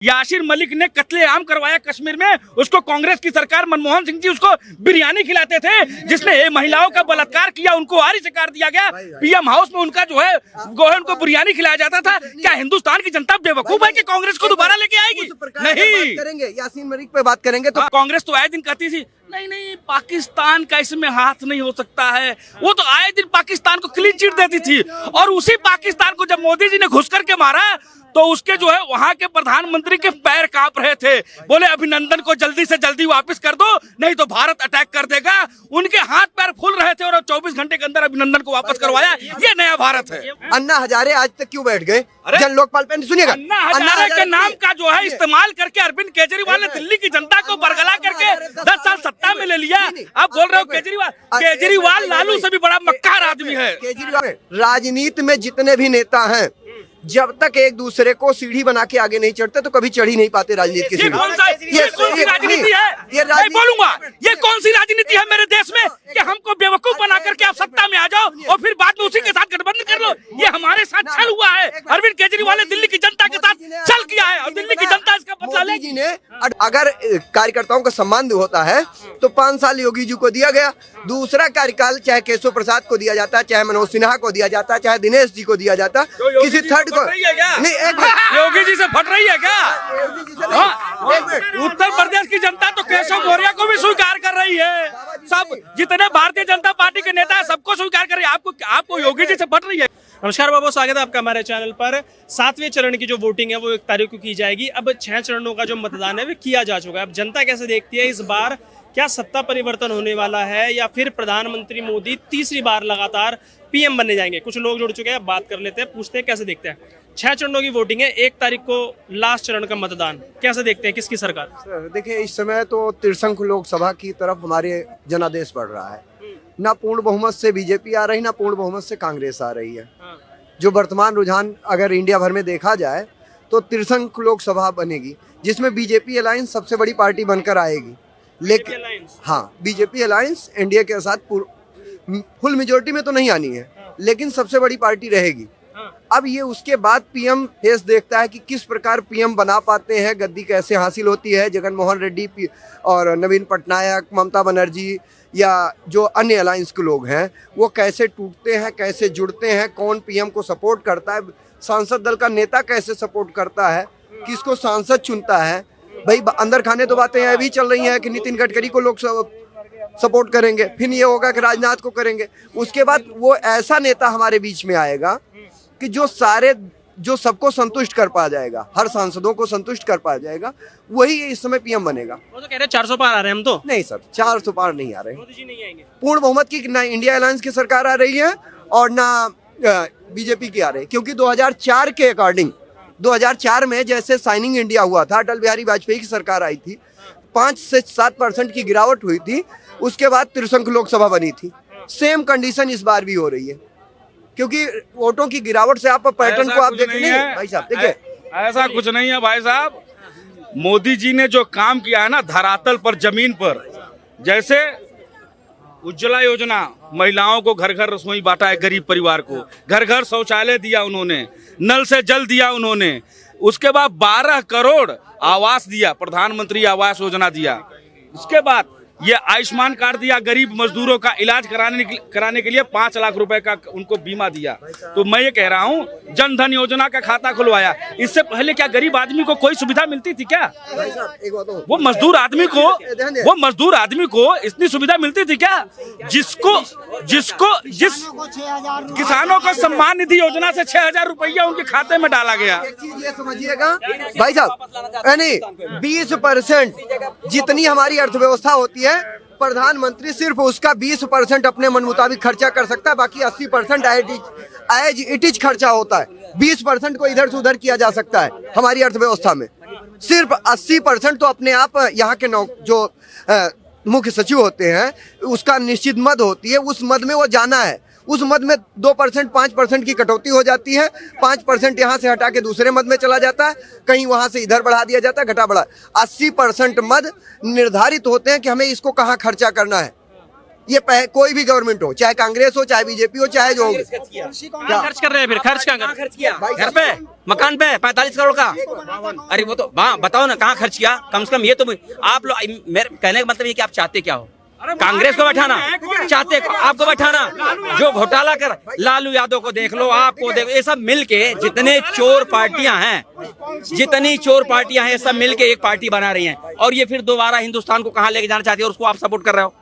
यासिर मलिक ने कत्लेआम करवाया कश्मीर में, उसको कांग्रेस की सरकार मनमोहन सिंह जी उसको बिरयानी खिलाते थे। जिसने महिलाओं का बलात्कार किया उनको आरी से काट दिया गया। पीएम हाउस में उनका जो है उनको बिरयानी खिलाया जाता था। क्या हिंदुस्तान की जनता बेवकूफ है कि कांग्रेस को दोबारा लेके आएगी? नहीं करेंगे, यासीन मलिक पे बात करेंगे तो कांग्रेस तो आए दिन कहती थी नहीं पाकिस्तान का इसमें हाथ नहीं हो सकता है। वो तो आए दिन पाकिस्तान को क्लीन चिट देती थी, और उसी पाकिस्तान को जब मोदी जी ने घुस करके मारा तो उसके जो है वहां के प्रधानमंत्री के पैर कांप रहे थे। बोले अभिनंदन को जल्दी से जल्दी वापस कर दो, नहीं तो भारत अटैक कर देगा। उनके हाथ पैर फूल रहे थे और 24 घंटे के अंदर अभिनंदन को वापस करवाया। ये नया भारत है। अन्ना हजारे आज तक क्यों बैठ गए? जन लोकपाल पे सुनिएगा, अन्ना हजारे के नाम का जो है इस्तेमाल करके अरविंद केजरीवाल ने दिल्ली की जनता को बरगला करके 10 साल सत्ता में ले लिया। आप बोल रहे हो केजरीवाल लालू से भी बड़ा मक्कार आदमी है। केजरीवाल राजनीति में जितने भी नेता हैं, जब तक एक दूसरे को सीढ़ी बना के आगे नहीं चढ़ते तो कभी चढ़ ही नहीं पाते राजनीति की सीढ़ी। ये कौन सी राजनीति है? मैं बोलूंगा ये कौन सी राजनीति है मेरे देश में कि हमको बेवकूफ बना करके आप सत्ता में आ जाओ और फिर बाद में उसी के साथ गठबंधन कर लो। ये हमारे साथ छल हुआ है। अरविंद केजरीवाल ने दिल्ली की जनता के साथ छल किया है और दिल्ली की जनता इसका बदला लेगी। जी ने अगर कार्यकर्ताओं का सम्मान होता है तो 5 साल योगी जी को दिया गया, दूसरा कार्यकाल चाहे केशव प्रसाद को दिया जाता, चाहे मनोज सिन्हा को दिया जाता, चाहे दिनेश जी को दिया जाता, किसी थर्ड को नहीं। योगी जी से फट रही है क्या? उत्तर प्रदेश की जनता तो केशव मौर्य को भी स्वीकार कर रही है। सब जितने भारतीय जनता पार्टी के नेता है सबको स्वीकार कर रही है। आपको योगी जी से फट रही है। नमस्कार बाबू, स्वागत है आपका हमारे चैनल पर। 7वें चरण की जो वोटिंग है वो 1 तारीख को की जाएगी। अब 6 चरणों का जो मतदान है वो किया जा चुका है। अब जनता कैसे देखती है इस बार, क्या सत्ता परिवर्तन होने वाला है या फिर प्रधानमंत्री मोदी तीसरी बार लगातार पीएम बनने जाएंगे? कुछ लोग जुड़ चुके हैं, बात कर लेते हैं, पूछते हैं कैसे देखते हैं। 6 चरणों की वोटिंग है, 1 तारीख को लास्ट चरण का मतदान, कैसे देखते हैं किसकी सरकार? देखिए, इस समय तो त्रिशंकु लोकसभा की तरफ हमारे जनादेश बढ़ रहा है। ना पूर्ण बहुमत से बीजेपी आ रही, ना पूर्ण बहुमत से कांग्रेस आ रही है। जो वर्तमान रुझान अगर इंडिया भर में देखा जाए तो त्रिशंकु लोकसभा बनेगी, जिसमें बीजेपी अलायंस सबसे बड़ी पार्टी बनकर आएगी। लेकिन हाँ, बीजेपी अलायंस एनडीए के साथ फुल मेजोरिटी में तो नहीं आनी है, लेकिन सबसे बड़ी पार्टी रहेगी। अब ये उसके बाद पीएम फेस देखता है कि किस प्रकार पीएम बना पाते हैं, गद्दी कैसे हासिल होती है। जगन मोहन रेड्डी और नवीन पटनायक, ममता बनर्जी या जो अन्य अलायंस के लोग हैं वो कैसे टूटते हैं, कैसे जुड़ते हैं, कौन पीएम को सपोर्ट करता है, सांसद दल का नेता कैसे सपोर्ट करता है, किसको सांसद चुनता है। भाई अंदर खाने तो बातें अभी चल रही हैं कि नितिन गडकरी को लोग सपोर्ट करेंगे, फिर ये होगा कि राजनाथ को करेंगे। उसके बाद वो ऐसा नेता हमारे बीच में आएगा कि जो सबको संतुष्ट कर पा जाएगा, हर सांसदों को संतुष्ट कर पा जाएगा, वही इस समय पीएम बनेगा। वो तो कह रहे 400 पार आ रहे हैं हम तो। नहीं सर, 400 पार नहीं आ रहे। मोदी जी नहीं आएंगे। पूर्ण बहुमत की ना इंडिया अलायंस की सरकार आ रही है और ना बीजेपी की आ रही है, क्योंकि 2004 के अकॉर्डिंग 2004 में जैसे साइनिंग इंडिया हुआ था, अटल बिहारी वाजपेयी की सरकार आई थी, 5 से 7% की गिरावट हुई थी। उसके बाद त्रिशंकु लोकसभा बनी थी। सेम कंडीशन इस बार भी हो रही है, क्योंकि वोटों की गिरावट से आप पैटर्न को आप देखें। नहीं भाई साहब, देखिए ऐसा कुछ नहीं है भाई साहब। मोदी जी ने जो काम किया है ना धरातल पर, जमीन पर, जैसे उज्ज्वला योजना, महिलाओं को घर घर रसोई बांटा है, गरीब परिवार को घर घर शौचालय दिया उन्होंने, नल से जल दिया उन्होंने। उसके बाद 12 करोड़ आवास दिया, प्रधानमंत्री आवास योजना दिया। उसके बाद ये आयुष्मान कार्ड दिया, गरीब मजदूरों का इलाज कराने के लिए 5 लाख रुपए का उनको बीमा दिया। तो मैं ये कह रहा हूँ जन धन योजना का खाता खुलवाया। इससे पहले क्या गरीब आदमी को कोई सुविधा मिलती थी क्या? वो मजदूर आदमी को इतनी सुविधा मिलती थी क्या? जिस किसानों को सम्मान निधि योजना से 6,000 रुपया उनके खाते में डाला गया। एक चीज ये समझिएगा भाई साहब, यानी 20% जितनी हमारी अर्थव्यवस्था होती है, प्रधानमंत्री सिर्फ उसका 20% अपने मन मुताबिक खर्चा कर सकता है, बाकी 80% एज इट इज खर्चा होता है। 20% को इधर से उधर किया जा सकता है हमारी अर्थव्यवस्था में। सिर्फ 80% तो अपने आप यहाँ के जो मुख्य सचिव होते हैं उसका निश्चित मद होती है, उस मद में वो जाना है। उस मद में 2% 5% की कटौती हो जाती है, 5% यहाँ से हटा के दूसरे मद में चला जाता है, कहीं वहाँ से इधर बढ़ा दिया जाता है, घटा बढ़ा। 80% मद निर्धारित होते हैं कि हमें इसको कहाँ खर्चा करना है। ये कोई भी गवर्नमेंट हो, चाहे कांग्रेस हो, चाहे बीजेपी हो, चाहे जो हो। कहाँ खर्च कर रहे हैं फिर? खर्च कहाँ खर्च किया? घर पे, मकान पे 45 करोड़ का। अरे वो तो हाँ बताओ ना कहाँ खर्च किया? कम से कम ये तो आप लोग, मेरे कहने का मतलब ये कि आप चाहते क्या हो? कांग्रेस को बैठाना चाहते, आपको बैठाना? जो घोटाला कर, लालू यादव को देख लो, आपको देखो, ये सब मिलके जितने चोर पार्टियां हैं, जितनी चोर पार्टियां हैं, ये सब मिलके एक पार्टी बना रही हैं, और ये फिर दोबारा हिंदुस्तान को कहां लेके जाना चाहती है, और उसको आप सपोर्ट कर रहे हो।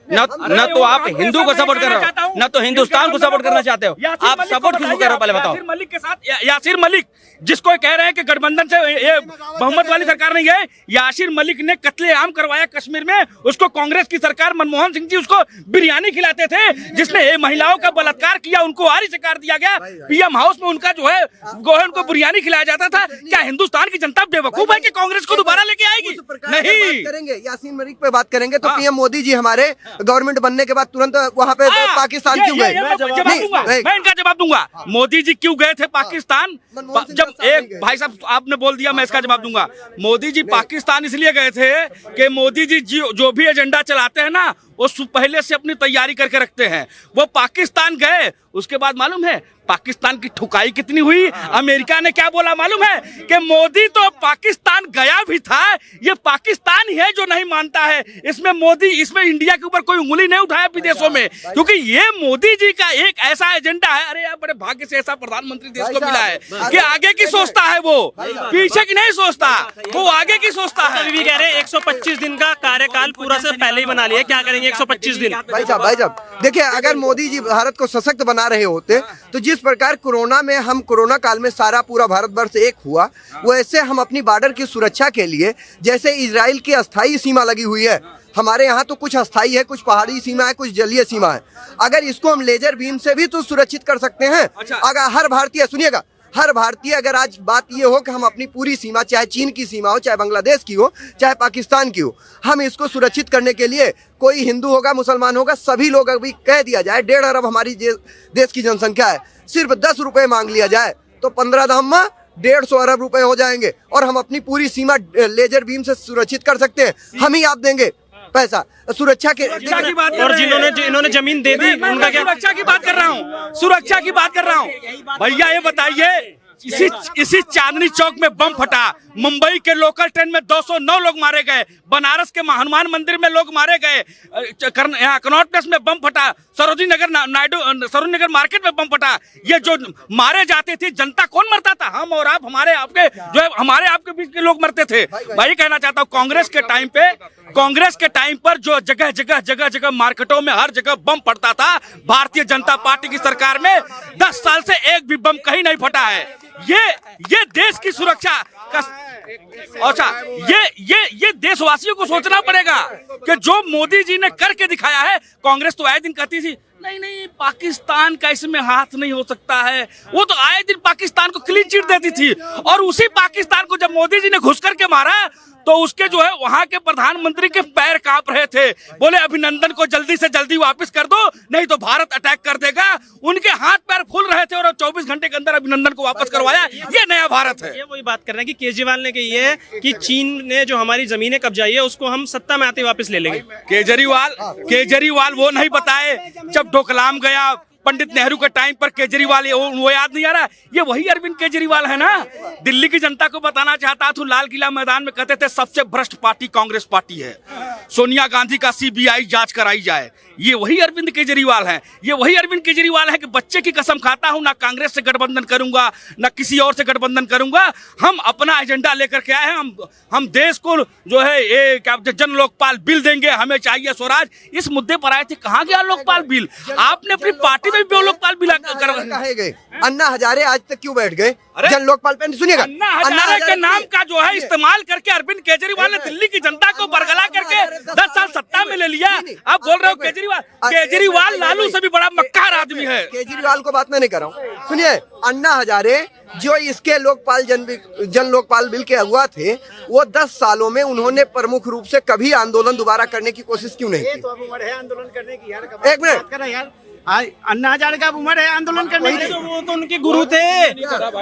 न तो आप हिंदू को सपोर्ट कर रहे हो, न तो हिंदुस्तान को सपोर्ट करना चाहते हो। आप सपोर्ट किसको कर रहे हो पहले बताओ? यासिर मलिक के साथ, यासिर मलिक जिसको कह रहे हैं कि गठबंधन से ये बहुमत वाली सरकार नहीं है, यासिर मलिक ने कत्लेआम करवाया कश्मीर में। उसको कांग्रेस की सरकार, मनमोहन सिंह जी उसको बिरयानी खिलाते थे, जिसने महिलाओं का बलात्कार किया, उनको आरी से काट दिया गया। पीएम हाउस में उनका जो है उनको बिरयानी खिलाया जाता था। क्या हिंदुस्तान की जनता बेवकूफ है कि कांग्रेस को दोबारा लेके आएगी? नहीं करेंगे। यासीन मलिक पे बात करेंगे तो पीएम मोदी जी हमारे गवर्नमेंट बनने के बाद तुरंत वहाँ पे पाकिस्तान क्यों गए? मैं इनका जवाब दूंगा। मोदी जी क्यों गए थे पाकिस्तान? जब एक भाई साहब आपने बोल दिया, मैं इसका जवाब दूंगा। मोदी जी पाकिस्तान इसलिए गए थे कि मोदी जी जो भी एजेंडा चलाते हैं ना, वो पहले से अपनी तैयारी करके रखते हैं। वो पाकिस्तान गए, उसके बाद मालूम है पाकिस्तान की ठुकाई कितनी हुई? अमेरिका ने क्या बोला मालूम है? कि मोदी तो पाकिस्तान गया भी था, ये पाकिस्तान ही है जो नहीं मानता है। इसमें मोदी, इसमें इंडिया के ऊपर कोई उंगली नहीं उठाया विदेशों में, क्योंकि ये मोदी जी का एक ऐसा एजेंडा है। अरे यार, बड़े भाग्य से ऐसा प्रधानमंत्री देश को मिला है कि आगे की सोचता है, वो पीछे की नहीं सोचता, वो आगे की सोचता है। अभी भी कह रहे हैं 125 दिन का कार्यकाल पूरा से पहले ही बना लिया, क्या करेंगे 125 दिन? भाई साहब देखिए, अगर मोदी जी भारत को सशक्त बना रहे होते तो जिस प्रकार कोरोना में हम कोरोना काल में सारा पूरा भारतवर्ष एक हुआ, वैसे हम अपनी बॉर्डर की सुरक्षा के लिए, जैसे इजराइल की अस्थायी सीमा लगी हुई है, हमारे यहाँ तो कुछ अस्थायी है, कुछ पहाड़ी सीमा है, कुछ जलीय सीमा है। अगर इसको हम लेजर बीम से भी तो सुरक्षित कर सकते हैं। अगर हर भारतीय, सुनिएगा, हर भारतीय अगर आज बात ये हो कि हम अपनी पूरी सीमा, चाहे चीन की सीमा हो, चाहे बांग्लादेश की हो, चाहे पाकिस्तान की हो, हम इसको सुरक्षित करने के लिए, कोई हिंदू होगा, मुसलमान होगा, सभी लोग अभी कह दिया जाए 1.5 अरब हमारी देश की जनसंख्या है, सिर्फ 10 रुपए मांग लिया जाए तो 15 धाम में 150 अरब रुपए हो जाएंगे, और हम अपनी पूरी सीमा लेजर बीम से सुरक्षित कर सकते हैं। हम ही आप देंगे पैसा सुरक्षा की बात। और इन्होंने जमीन दे दी, उनका क्या? सुरक्षा की बात कर रहा हूँ, सुरक्षा की बात कर रहा हूँ। भैया ये बताइए, इसी चांदनी चौक में बम फटा, मुंबई के लोकल ट्रेन में 209 लोग मारे गए, बनारस के हनुमान मंदिर में लोग मारे गए, कनॉट प्लेस में बम फटा, सरोजिनी नगर मार्केट में बम फटा। ये जो मारे जाते थे, जनता कौन मरता था? हम और आप, हमारे आपके, जो है हमारे आपके बीच के लोग मरते थे। भाई कहना चाहता हूँ, कांग्रेस के टाइम पर जो जगह मार्केटों में हर जगह बम फटता था, भारतीय जनता पार्टी की सरकार में 10 साल से एक भी बम कहीं नहीं फटा है। ये देश की सुरक्षा का, अच्छा, ये देशवासियों को सोचना पड़ेगा कि जो मोदी जी ने करके दिखाया है। कांग्रेस तो आए दिन कहती थी नहीं पाकिस्तान का इसमें हाथ नहीं हो सकता है, वो तो आए दिन पाकिस्तान को क्लीन चिट देती थी, और उसी पाकिस्तान को जब मोदी जी ने घुस करके मारा तो उसके जो है वहां के प्रधानमंत्री के पैर कांप रहे थे, बोले अभिनंदन को जल्दी से जल्दी वापस कर दो, नहीं तो भारत अटैक कर देगा। उनके हाथ पैर फूल रहे थे, और 24 घंटे के अंदर अभिनंदन को वापस करवाया। ये नया भारत है। ये वही बात कर रहे हैं कि केजरीवाल ने कही है कि चीन ने जो हमारी जमीनें कब्जाई है, उसको हम सत्ता में आते वापस ले लेंगे। केजरीवाल वो नहीं बताए, जब डोकलाम गया पंडित नेहरू के टाइम पर केजरीवाल, वो याद नहीं आ रहा? ये वही अरविंद केजरीवाल है ना। दिल्ली की जनता को बताना चाहता था, लाल किला मैदान में कहते थे सबसे भ्रष्ट पार्टी कांग्रेस पार्टी है, सोनिया गांधी का सीबीआई जांच कराई जाए। ये वही अरविंद केजरीवाल है। ये वही अरविंद केजरीवाल है कि बच्चे की कसम खाता हूं, ना कांग्रेस से गठबंधन करूंगा, ना किसी और से गठबंधन करूंगा। हम अपना एजेंडा लेकर के आए हैं। हम देश को जो है ये क्या जन लोकपाल बिल देंगे, हमें चाहिए स्वराज। इस मुद्दे पर आए थे, कहाँ गया लोकपाल बिल? आपने अपनी पार्टी में भी लोकपाल बिल कहे गए। अन्ना हजारे आज तक क्यों बैठ गए जन लोकपाल पे? सुनिएगा, अन्ना हजारे के नाम का जो है इस्तेमाल करके अरविंद केजरीवाल ने दिल्ली की जनता को बरगला करके 10 साल सत्ता में ले लिया। आप बोल रहे हो केजरीवाल लालू से भी बड़ा मक्कार आदमी है। केजरीवाल को बात मैं नहीं कर रहा हूँ। सुनिए, अन्ना हजारे जो इसके लोकपाल जन लोकपाल बिल के अगुआ थे, वो 10 सालों में उन्होंने प्रमुख रूप से कभी आंदोलन दोबारा करने की कोशिश क्यों नहीं की? तो अब उम्र है आंदोलन करने की यार, एक मिनट यार, अन्ना हजारे का उम्र है आंदोलन करने की। वो तो उनके गुरु थे,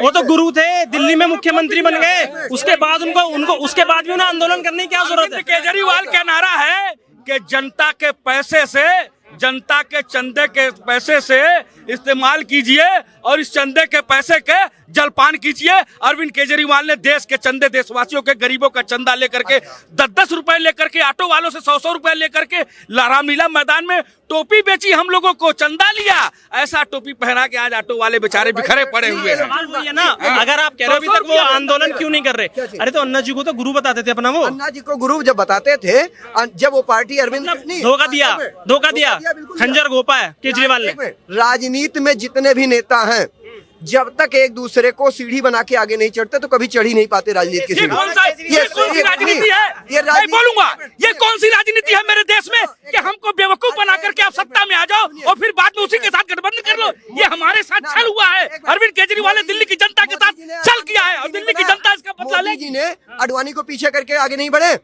वो तो गुरु थे, दिल्ली में मुख्यमंत्री बन गए, उसके बाद उनको उसके बाद भी उन्हें आंदोलन करने की क्या जरूरत है? केजरीवाल का नारा है कि जनता के पैसे से जनता के चंदे के पैसे से इस्तेमाल कीजिए और इस चंदे के पैसे के जलपान कीजिए। अरविंद केजरीवाल ने देश के चंदे, देशवासियों के, गरीबों का चंदा लेकर के 10-10 रुपए लेकर के, ऑटो वालों से 100-100 रुपए लेकर के रामलीला मैदान में टोपी बेची, हम लोगों को चंदा लिया। ऐसा टोपी पहना के आज ऑटो वाले बेचारे बिखरे पड़े हुए हैं। सवाल वही है ना, अगर आप कह रहे हो अभी तक वो आंदोलन क्यों नहीं कर रहे? अरे तो अन्ना जी को तो गुरु बताते थे अपना, वो अन्ना जी को गुरु जब बताते थे, जब वो पार्टी अरविंद नहीं, धोखा दिया, बिल्कुल खंजर घोपा है केजरीवाल ने। राजनीति में जितने भी नेता हैं, जब तक एक दूसरे को सीढ़ी बना के आगे नहीं चढ़ते तो कभी चढ़ ही नहीं पाते राजनीति की ये सीढ़ी। कौन सी राजनीति है? मैं बोलूंगा, ये कौन सी राजनीति है मेरे देश में कि हमको बेवकूफ बना करके आप सत्ता में आ जाओ और फिर बाद में उसी के साथ गठबंधन कर लो? ये हमारे साथ छल हुआ है। अरविंद केजरीवाल ने दिल्ली की जनता के साथ छल किया है और दिल्ली की जनता इसका बदला मोदी लेगी। जी ने अडवाणी को पीछे करके आगे नहीं बढ़े।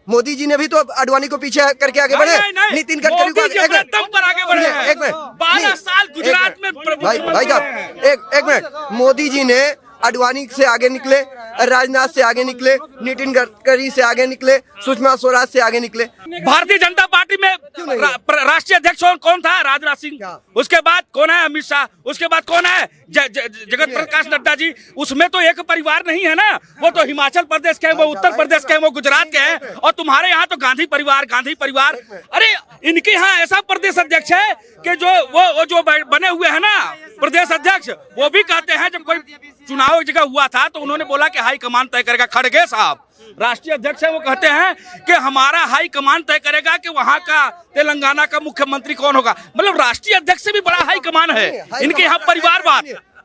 मोदी जी ने भी तो अडवाणी को पीछे करके आगे बढ़े। नितिन गडकरी को मोदी जी अपने दम पर आगे बढ़े हैं। एक मिनट, 12 साल गुजरात में भाई साहब, एक मिनट, मोदी जी ने अडवाणी से आगे निकले, राजनाथ से आगे निकले, नितिन गडकरी से आगे निकले, सुषमा स्वराज से आगे निकले। भारतीय जनता पार्टी में राष्ट्रीय अध्यक्ष कौन था? राजनाथ सिंह। उसके बाद कौन है? अमित शाह। उसके बाद कौन है? जगत प्रकाश नड्डा जी। उसमें तो एक परिवार नहीं है ना, वो तो हिमाचल प्रदेश के हैं, वो उत्तर प्रदेश के हैं, वो गुजरात के हैं, और तुम्हारे यहाँ तो गांधी परिवार। अरे इनके यहाँ ऐसा प्रदेश अध्यक्ष है कि जो बने हुए है ना प्रदेश अध्यक्ष, वो भी कहते हैं, जब कोई चुनाव एक जगह हुआ था तो उन्होंने बोला कि हाई कमान तय करेगा। खड़गे साहब राष्ट्रीय अध्यक्ष है, वो कहते हैं कि हमारा हाई कमान तय करेगा कि वहाँ का तेलंगाना का मुख्यमंत्री कौन होगा। मतलब राष्ट्रीय अध्यक्ष से भी बड़ा हाई कमान है इनके यहाँ।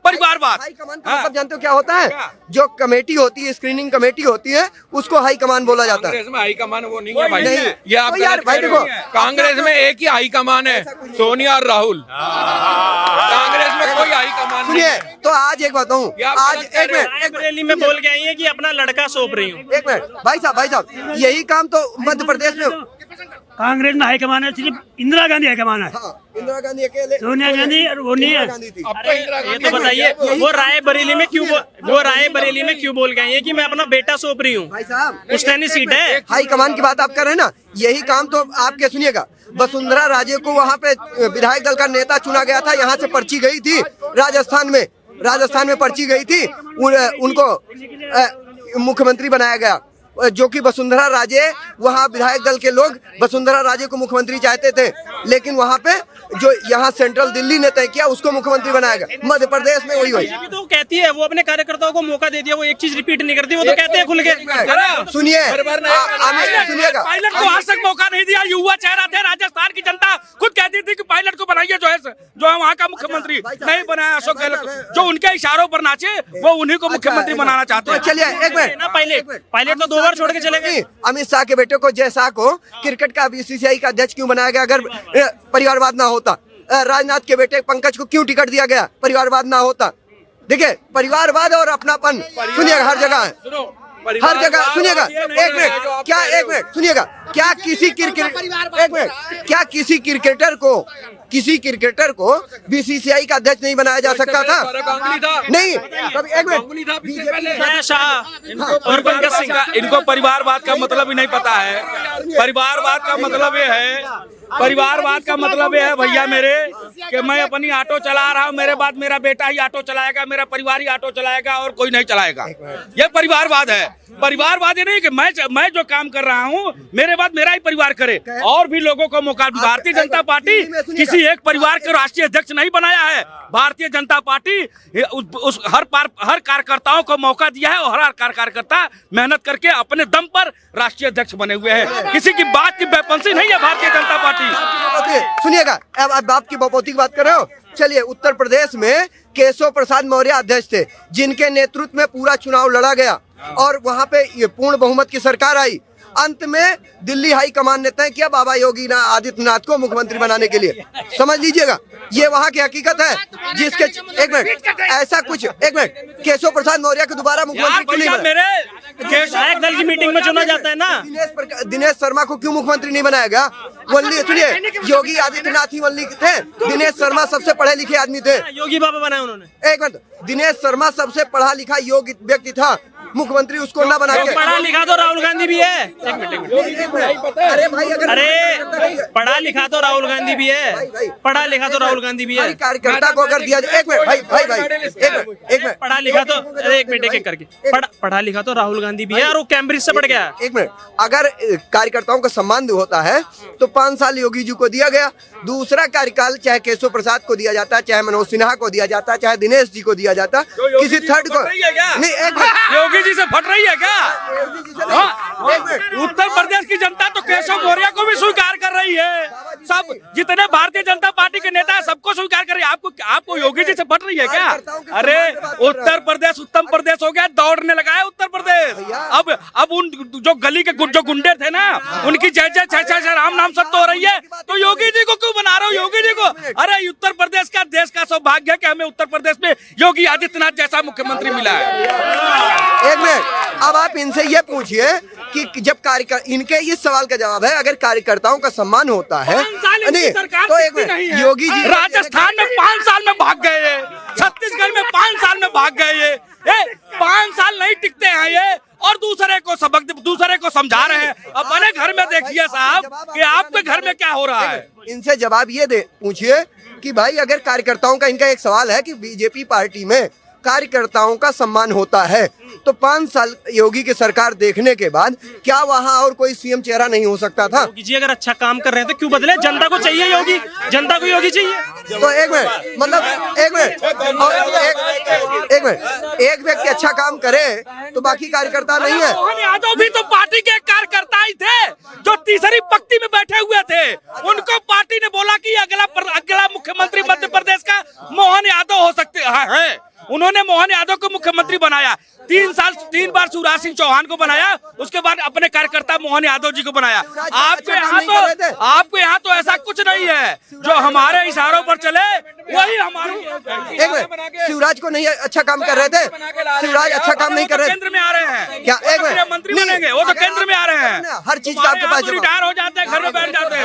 परिवारवाद हाई कमान का मतलब जानते हो क्या होता है? जो कमेटी होती है, स्क्रीनिंग कमेटी होती है, उसको हाई कमान बोला जाता है। कांग्रेस में हाई कमान वो नहीं है भाई। नहीं। ये आप तो यार गलत भाई कह रहे देखो, हो। कांग्रेस में एक ही हाई कमान है, सोनिया और राहुल। कांग्रेस में कोई हाई कमान नहीं सुनिए, है। तो आज एक बताऊं, ये आप आज गलत कह एक रहे हो। मिनट, रायबरेली में बोल के आई है कि अपना लड़का सौंप रही हूँ। एक मिनट, भाई साहब, यही काम तो मध्य प्रदेश में कांग्रेस में हाईकमान है, सिर्फ इंदिरा गांधी हाईकमान है। हाँ, इंदिरा गांधी अकेले, सोनिया गांधी और वो नहीं है। गांधी थी। अब तो इंदिरा ये गांधी तो बताइए, वो रायबरेली में क्यों बोल गए हैं कि मैं अपना बेटा सौंप रही हूँ? भाई साहब, पुश्तैनी सीट है। हाई कमान की बात आप कर रहे हैं ना, यही काम तो आपके सुनिएगा, वसुंधरा राजे को वहाँ पे विधायक दल का नेता चुना गया था, यहाँ से पर्ची गई थी राजस्थान में पर्ची गई थी, उनको मुख्यमंत्री बनाया गया, जो कि वसुंधरा राजे, वहाँ विधायक दल के लोग वसुंधरा राजे को मुख्यमंत्री चाहते थे, लेकिन वहाँ पे जो यहाँ सेंट्रल दिल्ली ने तय किया उसको मुख्यमंत्री बनाया गया। मध्य प्रदेश में वही बीजेपी तो कहती है, वो अपने कार्यकर्ताओं को मौका दे दिया, वो एक चीज रिपीट नहीं करती, वो तो कहते हैं खुल के। सुनिए, सुनिएगा, पायलट को आज तक मौका नहीं दिया। युवा चेहरा थे, राजस्थान की जनता खुद कहती थी कि पायलट को बनाइए, जो है वहाँ का मुख्यमंत्री नहीं बनाया अशोक गहलोत। जो उनके इशारों पर नाचे वो उन्हीं को मुख्यमंत्री बनाना चाहते हैं। चलिए एक मिनट, पायलट तो 2 बार छोड़ के चले गए। अमित शाह के बेटे को, जय शाह को क्रिकेट का बीसीसीआई का अध्यक्ष क्यों बनाया गया अगर परिवारवाद ना होता? राजनाथ के बेटे पंकज को क्यों टिकट दिया गया? परिवारवाद ना होता। देखिए, परिवारवाद और अपनापन सुनिएगा हर जगह है, हर जगह सुनिएगा। एक मिनट सुनिएगा, क्या किसी क्रिकेटर को बीसीसीआई का अध्यक्ष नहीं बनाया जा सकता था? नहीं, कभी एक मिनट, शाह और पंकज सिंह, इनको परिवारवाद का मतलब ही नहीं पता है। परिवारवाद का मतलब ये है भैया मेरे कि मैं अपनी ऑटो चला रहा हूँ, मेरे बाद मेरा बेटा ही ऑटो चलाएगा, मेरा परिवार ही ऑटो चलाएगा और कोई नहीं चलाएगा। ये परिवारवाद है। परिवारवाद ये नहीं कि मैं जो काम कर रहा हूँ मेरे बाद मेरा ही परिवार करे, और भी लोगों को मौका। भारतीय जनता पार्टी किसी एक परिवार के राष्ट्रीय अध्यक्ष नहीं बनाया है। भारतीय जनता पार्टी हर कार्यकर्ताओं को मौका दिया है और हर कार्यकर्ता मेहनत करके अपने दम पर राष्ट्रीय अध्यक्ष बने हुए हैं। किसी की बात की बेपंसी नहीं है भारतीय जनता पार्टी। सुनिएगा, अब बाप की बपौती की बात कर रहे हो। चलिए, उत्तर प्रदेश में केशव प्रसाद मौर्य अध्यक्ष थे, जिनके नेतृत्व में पूरा चुनाव लड़ा गया और वहां पे ये पूर्ण बहुमत की सरकार आई। अंत में दिल्ली हाई कमान ने तय किया बाबा योगी आदित्यनाथ को मुख्यमंत्री बनाने के लिए। समझ लीजिएगा, ये वहाँ की हकीकत है। जिसके एक मिनट, ऐसा कुछ, एक मिनट, केशव प्रसाद मौर्य को दोबारा मुख्यमंत्री क्यों नहीं बनाया? विधायक दल की मीटिंग में चुना जाता है ना। दिनेश शर्मा को क्यों मुख्यमंत्री नहीं बनाया गया? सुनिए, योगी आदित्यनाथ ही वल्ली थे, दिनेश शर्मा सबसे पढ़े लिखे आदमी थे। योगी बाबा बनाए उन्होंने। एक मिनट, दिनेश शर्मा सबसे पढ़ा लिखा योग्य व्यक्ति था, मुख्यमंत्री उसको ना बना के। पढ़ा लिखा तो राहुल गांधी भी है। एक मिनट। अरे भाई अगर अरे पढ़ा लिखा तो राहुल गांधी भी है। पढ़ा लिखा तो राहुल गांधी भी है। भाई कार्यकर्ता को अगर दिया जाए, एक मिनट भाई एक मिनट पढ़ा लिखा तो अरे एक मिनट एक करके पढ़ा लिखा तो राहुल गांधी भी है और वो कैम्ब्रिज से पढ़ गया है। एक मिनट, अगर कार्यकर्ताओं का सम्मान होता है तो 5 साल योगी जी को दिया गया, दूसरा कार्यकाल चाहे केशव प्रसाद को दिया जाता, चाहे मनोज सिन्हा को दिया जाता, चाहे दिनेश जी को दिया जाता, किसी थर्ड को नहीं। एक मिनट, योगी जी से फट रही है क्या? एक मिनट, उत्तर प्रदेश की जनता तो केशव मौर्य को भी स्वीकार कर रही है, सब जितने भारतीय जनता पार्टी के नेता है सबको स्वीकार कर रही है। आपको योगी जी से फट रही है क्या? अरे उत्तर प्रदेश उत्तम प्रदेश हो गया, दौड़ने लगा है उत्तर प्रदेश। अब उन जो गली के जो गुंडे थे ना, उनकी जय जय छह छह राम नाम सब तो हो रही है, तो योगी जी को क्यों बना रहे हो? योगी जी को, अरे उत्तर प्रदेश का देश का सौभाग्य है कि हमें उत्तर प्रदेश में योगी आदित्यनाथ जैसा मुख्यमंत्री मिला है। एक मिनट, अब आप इनसे ये पूछिए कि जब इनके इस सवाल का जवाब है, अगर कार्यकर्ताओं का सम्मान होता है नहीं तो एक मिनट, योगी जी राजस्थान में 5 साल में भाग गए, छत्तीसगढ़ में 5 साल में भाग गए, 5 साल नहीं टिकते हैं ये, और दूसरे को सबक दूसरे को समझा रहे हैं। अपने घर में देखिए साहब कि आपके घर में क्या हो रहा है। इनसे जवाब ये दे पूछिए कि भाई अगर कार्यकर्ताओं का, इनका एक सवाल है कि बीजेपी पार्टी में कार्यकर्ताओं का सम्मान होता है तो 5 साल योगी की सरकार देखने के बाद क्या वहां और कोई सीएम चेहरा नहीं हो सकता था? योगी जी अगर अच्छा काम कर रहे हैं तो क्यों बदले? जनता को चाहिए योगी, जनता को योगी चाहिए। तो एक मिनट, मतलब एक मिनट, एक व्यक्ति अच्छा काम करे तो बाकी कार्यकर्ता नहीं है? मोहन यादव भी तो पार्टी के कार्यकर्ता ही थे, जो तीसरी पंक्ति में बैठे हुए थे। उनको पार्टी ने बोला कि अगला मुख्यमंत्री मध्य प्रदेश का मोहन यादव हो सकते हैं। उन्होंने मोहन यादव को मुख्यमंत्री बनाया, 3 बार शिवराज सिंह चौहान को बनाया, उसके बाद अपने कार्यकर्ता मोहन यादव जी को बनाया। आपके यहाँ तो ऐसा कुछ नहीं है, जो हमारे इशारों पर चले वही हमारे। एक मिनट, शिवराज को नहीं अच्छा काम कर रहे थे? शिवराज अच्छा काम नहीं कर रहे? केंद्र में आ रहे हैं क्या? एक मिनट, मंत्री बनेंगे, वो तो केंद्र में आ रहे हैं। हर चीज का आपके पास रिटायर हो जाते हैं, घर में बैठ जाते हैं।